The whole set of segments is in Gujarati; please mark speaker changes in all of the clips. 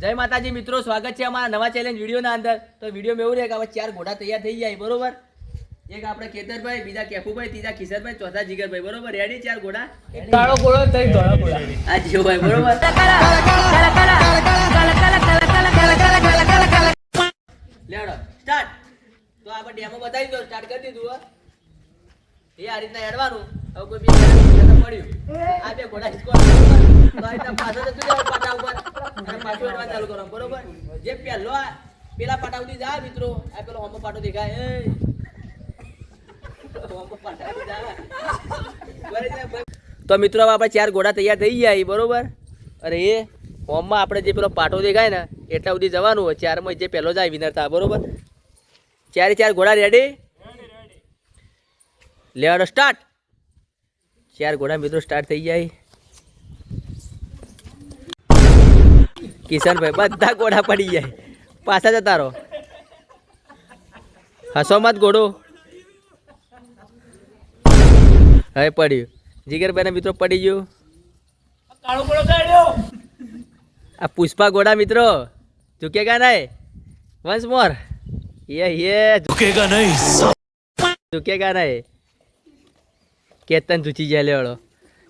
Speaker 1: જય માતાજી મિત્રો, સ્વાગત છે અમારા નવા ચેલેન્જ વિડીયોના અંદર। તો વિડીયોમાં એવું રહે કે હવે 4 ઘોડા તૈયાર થઈ જાય, બરોબર। એક આપણે કેતરભાઈ, બીજા કેફુભાઈ, ત્રીજા કિશોરભાઈ, ચોથા જીગરભાઈ, બરોબર। રેડી? 4 ઘોડા,
Speaker 2: કાળો ઘોડો તઈ ધોળો ઘોડા
Speaker 1: આ જીવભાઈ, બરોબર। લેડો સ્ટાર્ટ। તો આપણે ડેમો બતાવી દો, સ્ટાર્ટ કરી દીધું હો। એ આ રીતના હેડવાનું। હવે કોઈ બી પડ્યું, આ બે ઘોડા હિસકો, બરોબર। તો આ રીતના પાછળ જતું જવાનું પાટા ઉપર અને પાછું હેડવા ચાલુ કરવાનું, બરોબર। જે પહેલો પેલા પાટા સુધી જા મિત્રો, આ પેલો હોમો પાટો દેખાય, એ હોમો પાટા સુધી જા। તો મિત્રો હવે આપણે 4 ઘોડા તૈયાર થઈ ગયા, બરોબર। અરે એ હોમમાં આપણે જે પેલો પાટો દેખાય ને એટલા સુધી જવાનું હોય, 4માં જે પહેલો જાય વિનર થાય, બરોબર। 4 ઘોડા રેડી? લેવાનો સ્ટાર્ટ। 4 ઘોડા મિત્રો સ્ટાર્ટ થઈ જાય। કિશનભાઈ બધા ઘોડા પડી જાય, પાછા જતા રહો, હસો મત ઘોડો। હવે પડ્યું, જીગરભાઈ મિત્રો પડી ગયું।
Speaker 2: કાળો ઘોડો કાઢ્યો।
Speaker 1: આ પુષ્પા ઘોડા મિત્રો ઝુકેગા નહીં, વન્સ મોર, ये
Speaker 3: झुकेगा नहीं,
Speaker 1: ઝુકેગા નહીં। કેતન ઝૂચી જાય લેવડો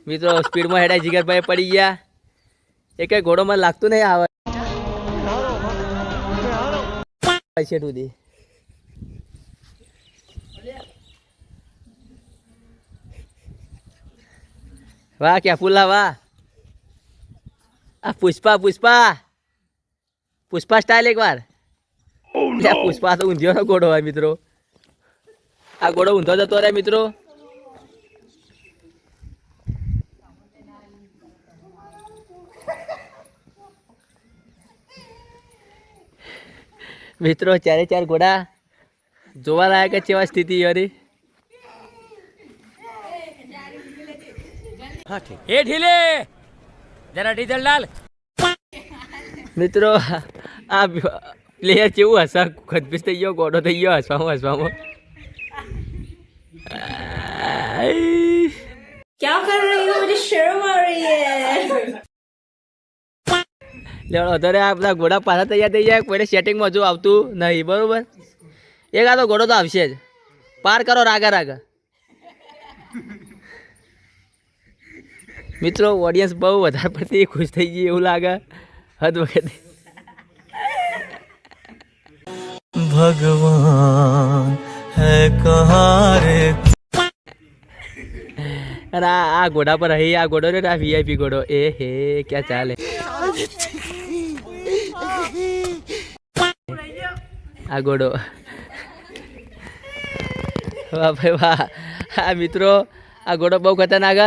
Speaker 1: મિત્રો, સ્પીડમાં હેડાય, જીગરભાઈ પડી ગયા। એ કઈ ઘોડો મને લાગતું નહીં આવે છે સુધી। વાહ ક્યાં ફૂલા, વાહ। આ પુષ્પા સ્ટાઇલ એક વાર। પુષ્પા તો ઊંધિયો નો ઘોડો હોય મિત્રો, આ ઘોડો ઊંધો જતો રહે મિત્રો। મિત્રો 4 ઘોડા જોવા લાયક જ છે સ્થિતિ યારી।
Speaker 2: એ ઢીલે જરા ડીઝલ ડાલ।
Speaker 1: મિત્રો આ પ્લેયર કેવું હસા ખદપીસ થઈ ગયો, ઘોડો થઈ ગયો હસવામાં।
Speaker 4: क्या कर रही हो? मुझे शर्म आ रही है।
Speaker 1: લેવડો અત્યારે આ બધા ઘોડા પાછા તૈયાર થઈ જાય, કોઈને સેટિંગમાં હજુ આવતું નહીં, બરોબર। એક આ તો ઘોડો તો આવશે જ, પાર કરો રાગા। મિત્રો ઓડિયન્સ બહુ વધારે પડતી ખુશ થઈ ગઈ એવું લાગે હદ વખતે।
Speaker 3: भगवान है कहाँ रे।
Speaker 1: અને આ ઘોડા પર અહીં આ ઘોડો ને, આ વીઆઈપી ઘોડો, એ હે ક્યાં ચાલે આ ઘોડો। વાહ ભાઈ વાહ, આ મિત્રો આ ઘોડો બહુ ખતરનાક।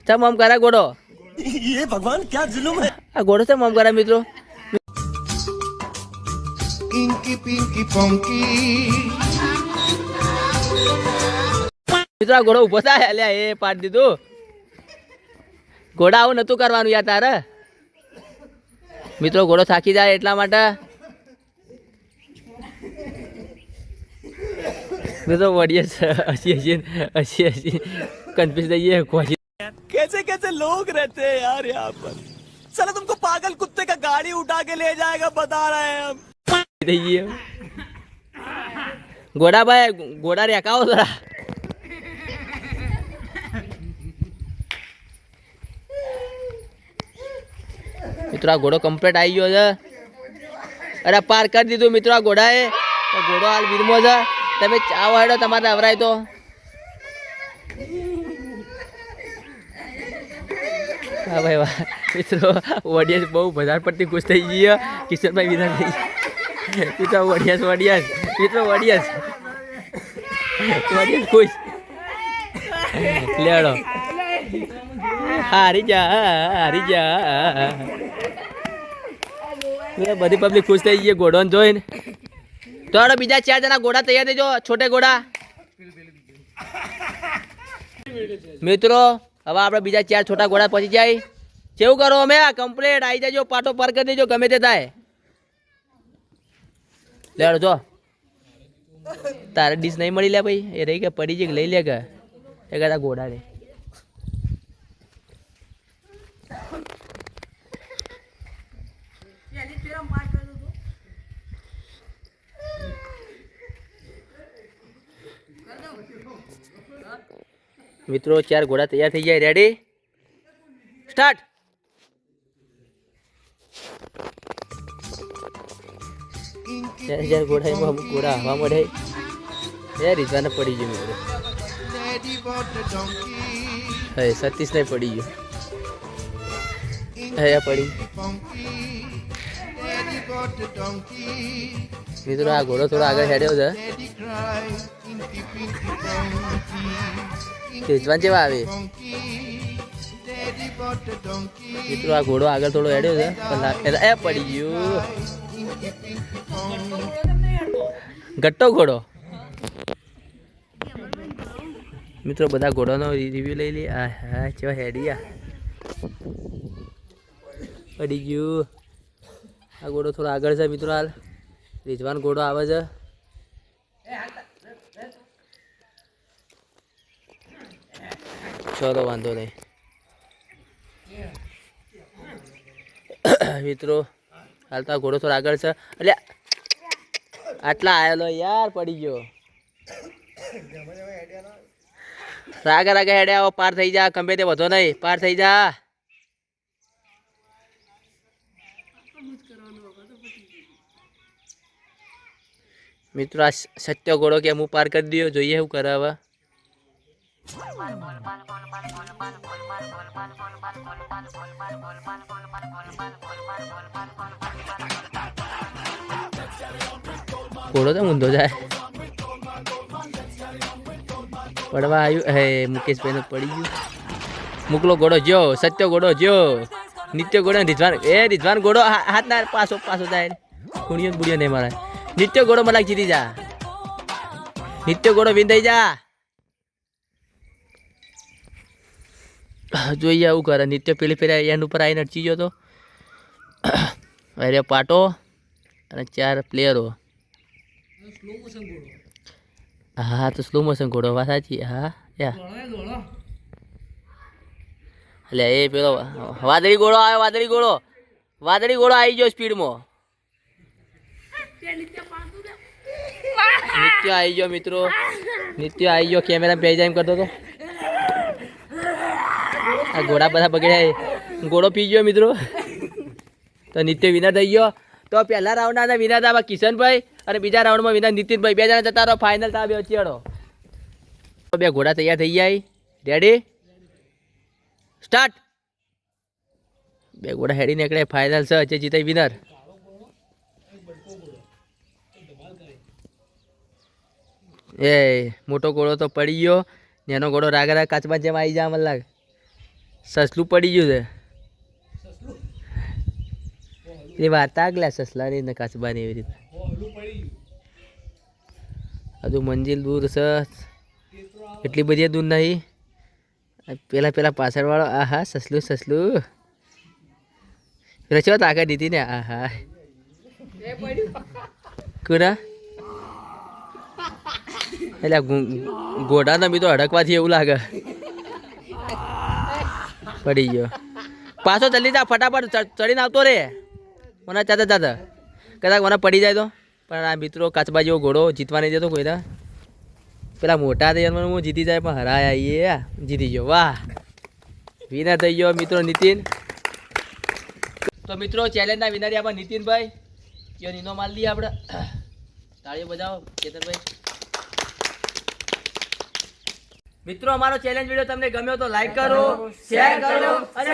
Speaker 1: ચમ આમ કરે ઘોડો,
Speaker 3: ये भगवान क्या जुल्म है।
Speaker 1: આ ઘોડો ચમ આમ કરે મિત્રો।
Speaker 5: Inky Pinky Ponky.
Speaker 1: મિત્રો આ ઘોડો ઉભો થાય, અલ્યા એ પાડી દીધું। ઘોડા આવું નતું કરવાનું યાર તારે મિત્રો, ઘોડો થાકી જાય એટલા માટે મિત્રો ઓડિયન્સ હસી કન્ફ્યુઝ થઈ જાય।
Speaker 3: कैसे कैसे लोग रहते हैं यार यहाँ पर। साला तुमको पागल कुत्ते का गाड़ी उठा के ले जाएगा, बता रहे हैं हम।
Speaker 1: થઈ ગયો ઘોડા ભાઈ, ઘોડા રેકાવો જરા। મિત્રો આ ઘોડો કમ્પ્લીટ આવી ગયો છે। અરે પાર કરી દીધું મિત્રો આ ઘોડાએ, ઘોડો હાલ વીરમો છે। તમે આવો હેડો, તમારે અવરાય તો હા ભાઈ વાહ। મિત્રો ઓડિયન્સ બહુ વધારે પડતી ખુશ થઈ ગઈ। કિશોરભાઈ વિના થઈ ગયા મિત્રો, ઓડિયન્સ મિત્રો ઓડિયન્સ ખુશ। લેડો હારી જા બધી પબ્લિક ખુશ થઈ ગઈ ઘોડોને જોઈને। તો બીજા 4 જણા ઘોડા તૈયાર થઈ જો, છોટે ઘોડા મિત્રો। હવે આપણે બીજા 4 છોટા ઘોડા પહોંચી જાય, કેવું કરો અમે કમ્પ્લીટ આવી જજો, પાટો પર કરી દેજો ગમે તે થાય। લેડો જો, તારે ડીશ નહીં મળી લે ભાઈ, એ રહી કે પડી જઈ લઈ લે કે એ કદા ઘોડા રે। મિત્રો 4 ઘોડા તૈયાર થઈ જાય. Ready start. ચાર ઘોડા એમાં અમુક ઘોડા હવા મળે એ રીતવાને પડી ગયું મિત્રો.
Speaker 5: Daddy bought a donkey.
Speaker 1: હે 37 ને પડી ગયું. હે પડી
Speaker 5: Funky. Daddy bought a donkey.
Speaker 1: મિત્રો. આ ઘોડો થોડો આગળ હેડ્યો છે.
Speaker 5: Daddy cried. Inky pinky funky.
Speaker 1: રીતવાન જેવા આવે
Speaker 5: Funky. Daddy bought a donkey.
Speaker 1: મિત્રો. આ ઘોડો આગળ થોડો હેડ્યો છે પણ એ પડી ગયું.
Speaker 5: Inky pinky funky.
Speaker 1: ગટ્ટો ઘોડો. મિત્રો બધા ઘોડાનો રિવ્યુ લઈ લઈએ. આ હા ચો હેડિયા પડી ગયું. આ ઘોડો થોડો આગળ છે મિત્રો. હાલ રીઝવાન ઘોડો આવે છે. ચલો વાંધો નહીં મિત્રો. હાલ તો આ ઘોડો થોડો આગળ છે. એટલે આટલા આવેલો યાર પડી ગયો. રાગે રાગે હેડે આવો. પાર થઈ જા. ખંભે તે વધો નહીં. પાર થઈ જા. મિત્રો આ સત્ય ઘોડો કે હું પાર કરી દયો. જોઈએ શું કરે હવે. ઘોડો તો ઊંધો જાય. પડવા આવ્યું. હે મુકેશભાઈ પડી ગયું. મોકલો ઘોડો જો. સત્ય ઘોડો જો. નિત્ય ઘોડો રીઝવાન. રીઝવાન ઘોડો હાથ ના પાછો પાછો જાય. કુણીઓ બુડીઓ નહીં મારે. નિત્ય ઘોડો મને જીતી જા. નિત્ય ઘોડો વિંધાઈ જા. જોઈએ આવું કરે. નિત્ય પેલી ફેરા એન્ડ ઉપર આવીને અટકી ગયો તો. અરે પાટો અને 4 પ્લેયરો. હા તો સ્લો મોશન ઘોડો. વાત સાચી. હા યા એટલે એ પેલો વાદળી ઘોડો આવ્યો. વાદળી ઘોડો. વાદળી ઘોડો આવી ગયો સ્પીડમાં. નિત્ય આવી ગયો મિત્રો. નિત્ય આવી ગયો. કેમેરા પે જાય એમ કરતો હતો. આ ઘોડા બધા બગડ્યા. ઘોડો પી ગયો મિત્રો. તો નિત્ય વિનર થઈ ગયો. તો પહેલા રાઉન્ડના વિનર હતા કિશનભાઈ અને બીજા રાઉન્ડમાં વિનર નીતિનભાઈ. 2 જણા જતા રહો. ફાઇનલ હતા 2 ચેડો. 2 ઘોડા તૈયાર થઈ જાય. Ready start. 2 ઘોડા હેડી નીકળે. ફાઇનલ છે. જે જીતે વિનર. એ મોટો ઘોડો તો પડી ગયો. નાનો ઘોડો રાગા રાગ કાચમાં જેમ આવી જાય. મને લાગે સસલું પડી ગયું છે. એ વાર્તા આગલા સસલાની ને કાચબાની એવી રીતે. હજુ મંજિલ દૂર છે. એટલી બધી દૂર નહીં. પેલા પાછળવાળો. આ હા સસલું સસલું રચવા તાકાત દીધી ને. આ હા કુના એટલે ઘોડાનો બી તો હડકવાથી એવું લાગે. પડી ગયો. પાછો જલ્દી જા. ફટાફટ ચડીને આવતો રે. મને ચાતા ચાતા કદાચ મને પડી જાય તો. પણ આ મિત્રો કાચબા જેવો ઘોડો જીતવા નહીં દેતો કોઈના. પેલા મોટા થઈ મને હું જીતી જાય પણ હરાયા. એ જીતી ગયો. વાહ વિનર થઈ ગયો મિત્રો નીતિન. તો મિત્રો ચેલેન્જના વિનર આપણે નીતિનભાઈ. કયો નીનો માલ લઈએ આપણે. તાળીઓ બજાવો કેતનભાઈ. મિત્રો અમારો ચેલેન્જ વિડીયો તમને ગમ્યો તો લાઈક કરો, શેર કરો અને